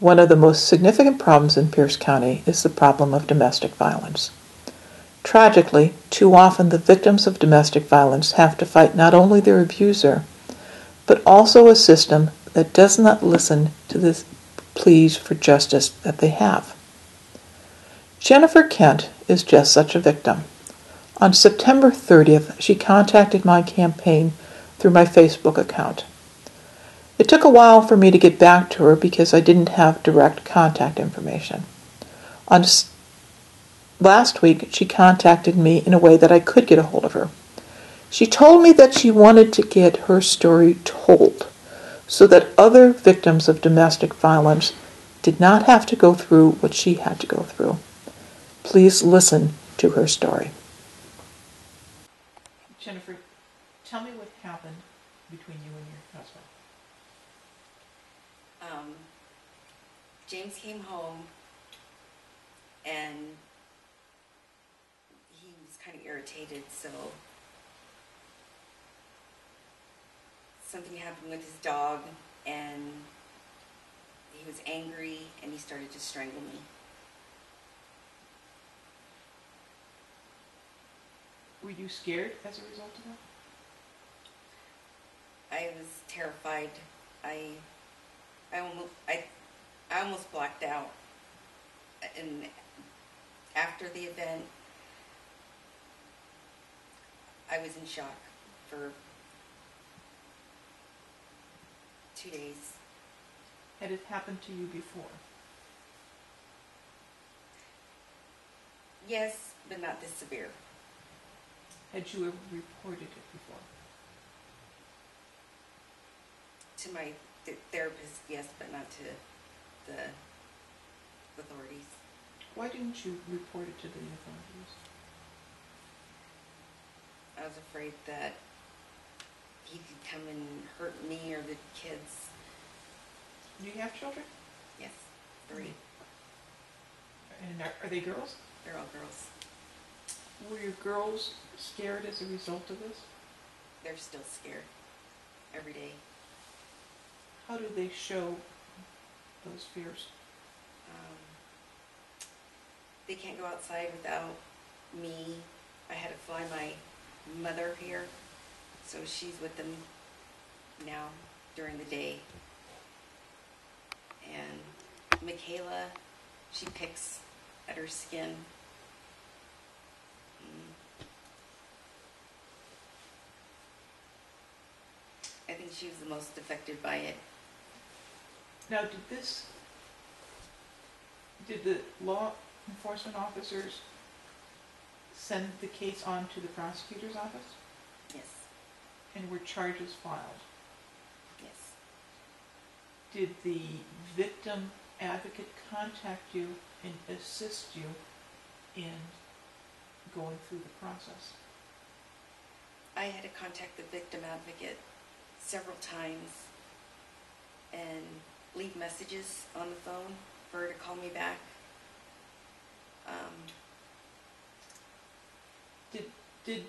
One of the most significant problems in Pierce County is the problem of domestic violence. Tragically, too often the victims of domestic violence have to fight not only their abuser, but also a system that does not listen to the pleas for justice that they have. Jennifer Kent is just such a victim. On September 30th, she contacted my campaign through my Facebook account. It took a while for me to get back to her because I didn't have direct contact information. Last week, she contacted me in a way that I could get a hold of her. She told me that she wanted to get her story told so that other victims of domestic violence did not have to go through what she had to go through. Please listen to her story. Jennifer, tell me what happened between you and your husband. James came home and he was kind of irritated, so something happened with his dog and he was angry and he started to strangle me. Were you scared as a result of that? I was terrified. I almost blacked out. And after the event, I was in shock for 2 days. Had it happened to you before? Yes, but not this severe. Had you ever reported it before? To my therapist, yes, but not to the authorities. Why didn't you report it to the authorities? I was afraid that he could come and hurt me or the kids. Do you have children? Yes, 3. And are they girls? They're all girls. Were your girls scared as a result of this? They're still scared every day. How do they show those fears? They can't go outside without me. I had to fly my mother here, so she's with them now during the day. And Michaela, she picks at her skin. I think she was the most affected by it. Now, did the law enforcement officers send the case on to the prosecutor's office? Yes. And were charges filed? Yes. Did the victim advocate contact you and assist you in going through the process? I had to contact the victim advocate several times and leave messages on the phone for her to call me back. Did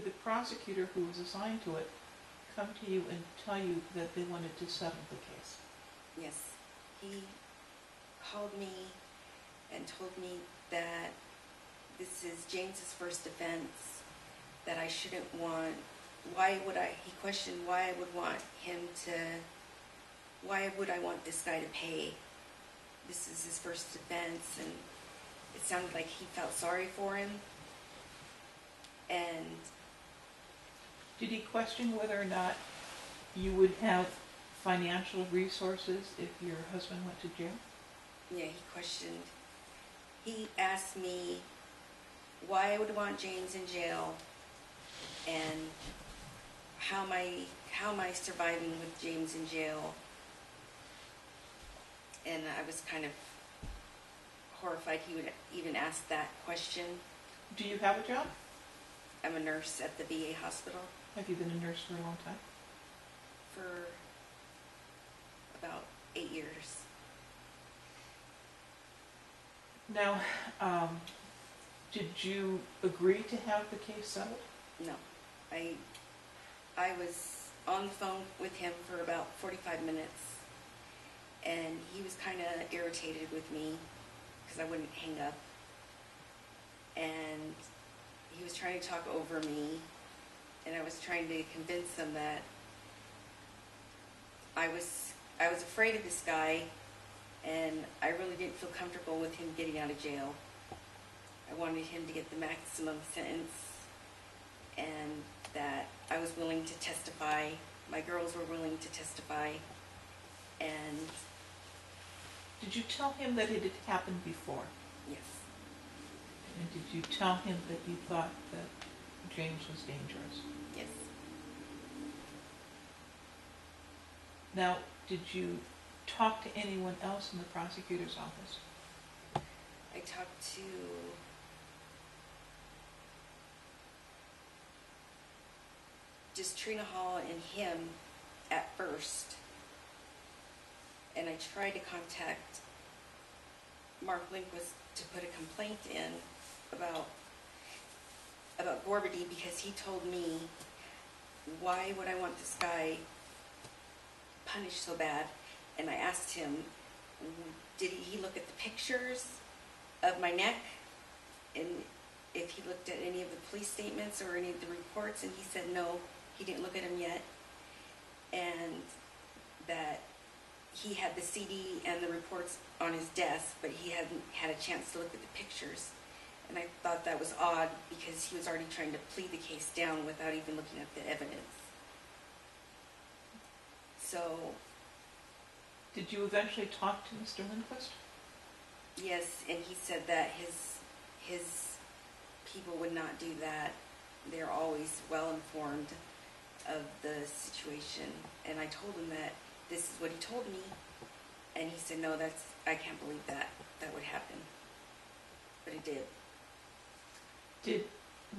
the prosecutor who was assigned to it come to you and tell you that they wanted to settle the case? Yes. He called me and told me that this is James's first offense, that I shouldn't want, he questioned why I would want why would I want this guy to pay? This is his first offense, and it sounded like he felt sorry for him. And did he question whether or not you would have financial resources if your husband went to jail? Yeah, he asked me why I would want James in jail and how am I surviving with James in jail. And I was kind of horrified he would even ask that question. Do you have a job? I'm a nurse at the VA hospital. Have you been a nurse for a long time? For about 8 years. Now, did you agree to have the case settled? No. I was on the phone with him for about 45 minutes, and he was kind of irritated with me because I wouldn't hang up, and he was trying to talk over me, and I was trying to convince him that I was afraid of this guy, and I really didn't feel comfortable with him getting out of jail. I wanted him to get the maximum sentence, and that I was willing to testify. My girls were willing to testify, and Did you tell him that it had happened before? yes, And did you tell him that you thought that James was dangerous? yes. Now, did you talk to anyone else in the prosecutor's office? I talked to just Trina Hall and him at first, and I tried to contact Mark Lindquist to put a complaint in about Gorby, because he told me, why would I want this guy punished so bad? And I asked him, did he look at the pictures of my neck, and if he looked at any of the police statements or any of the reports, and he said no, he didn't look at them yet, and that he had the CD and the reports on his desk, but he hadn't had a chance to look at the pictures. And I thought that was odd, because he was already trying to plead the case down without even looking at the evidence. So, Did you eventually talk to Mr. Lindquist? yes, and he said that his people would not do that. They're always well informed of the situation. And I told him that this is what he told me, and he said, no, I can't believe that would happen. But it did. Did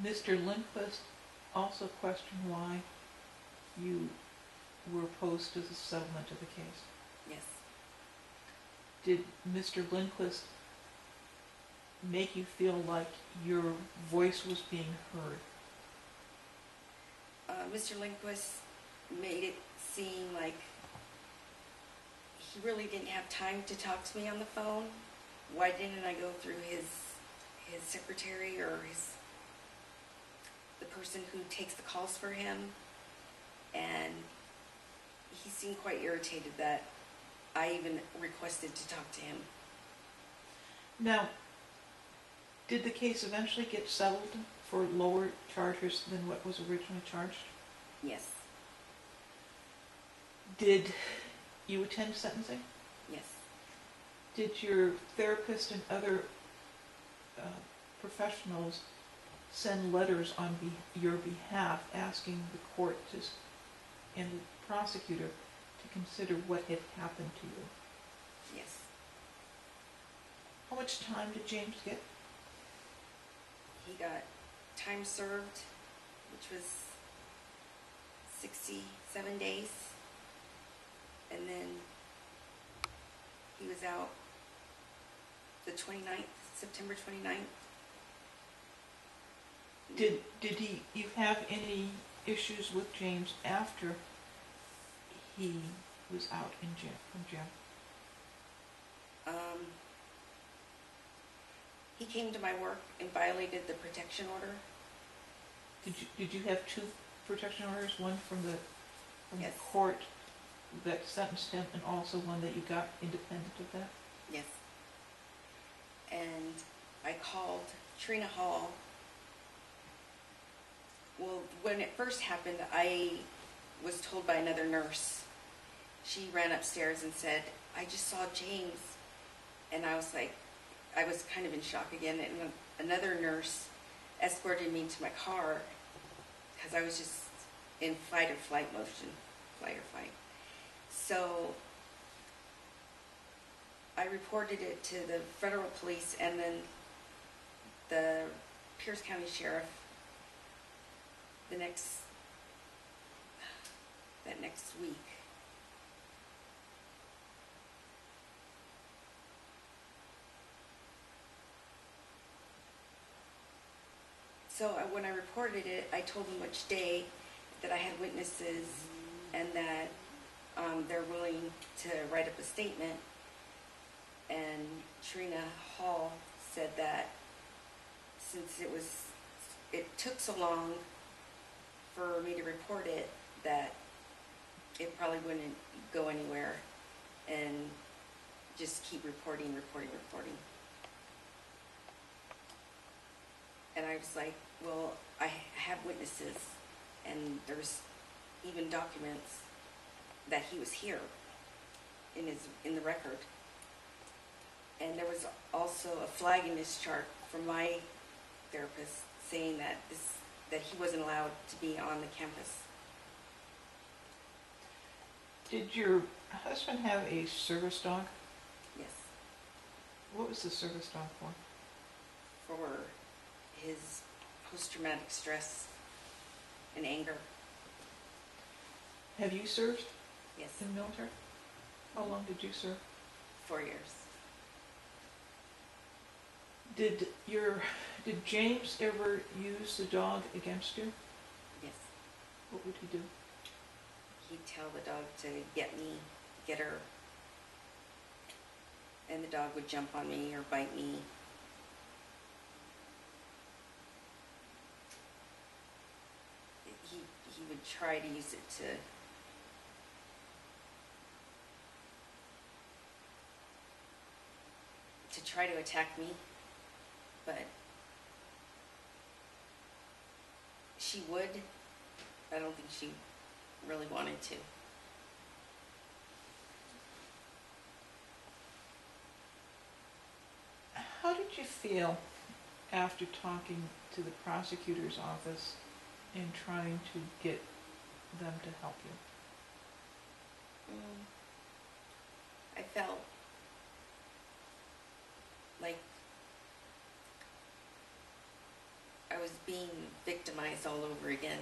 Mr. Lindquist also question why you were opposed to the settlement of the case? Yes. Did Mr. Lindquist make you feel like your voice was being heard? Mr. Lindquist made it seem like he really didn't have time to talk to me on the phone. Why didn't I go through his secretary or the person who takes the calls for him? And he seemed quite irritated that I even requested to talk to him. Now, did the case eventually get settled for lower charges than what was originally charged? Yes. Did you attend sentencing? Yes. Did your therapist and other professionals send letters on your behalf asking the court and the prosecutor to consider what had happened to you? Yes. How much time did James get? He got time served, which was 67 days. And then he was out the 29th, September 29th. Did you have any issues with James after he was out from jail? He came to my work and violated the protection order. Did you have two protection orders? One from the Yes. court that sentenced him, and also one that you got independent of that? Yes. And I called Trina Hall. Well, when it first happened, I was told by another nurse. She ran upstairs and said, I just saw James. And I was kind of in shock again. And another nurse escorted me to my car because I was just in fight or flight motion, flight or fight. So I reported it to the federal police and then the Pierce County Sheriff that next week. So when I reported it, I told them which day that I had witnesses and that they're willing to write up a statement. And Trina Hall said that since it took so long for me to report it, that it probably wouldn't go anywhere, and just keep reporting. And I was like, well, I have witnesses, and there's even documents that he was here in the record. And there was also a flag in his chart from my therapist saying that he wasn't allowed to be on the campus. Did your husband have a service dog? Yes. What was the service dog for? For his post-traumatic stress and anger. Have you served Yes. in the military? How long did you serve? 4 years. Did James ever use the dog against you? Yes. What would he do? He'd tell the dog to get her, and the dog would jump on me or bite me. He would try to use it to try to attack me, but she would. I don't think she really wanted to. How did you feel after talking to the prosecutor's office and trying to get them to help you? I felt like I was being victimized all over again.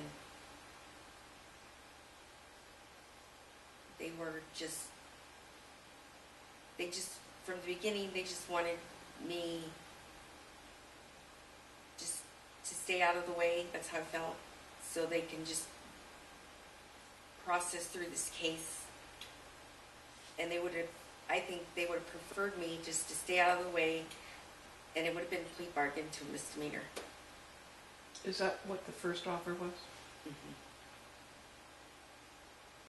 They just, from the beginning, they just wanted me just to stay out of the way. That's how I felt. So they can just process through this case. And I think they would have preferred me just to stay out of the way, and it would have been a plea bargain to a misdemeanor. Is that what the first offer was? Mm-hmm.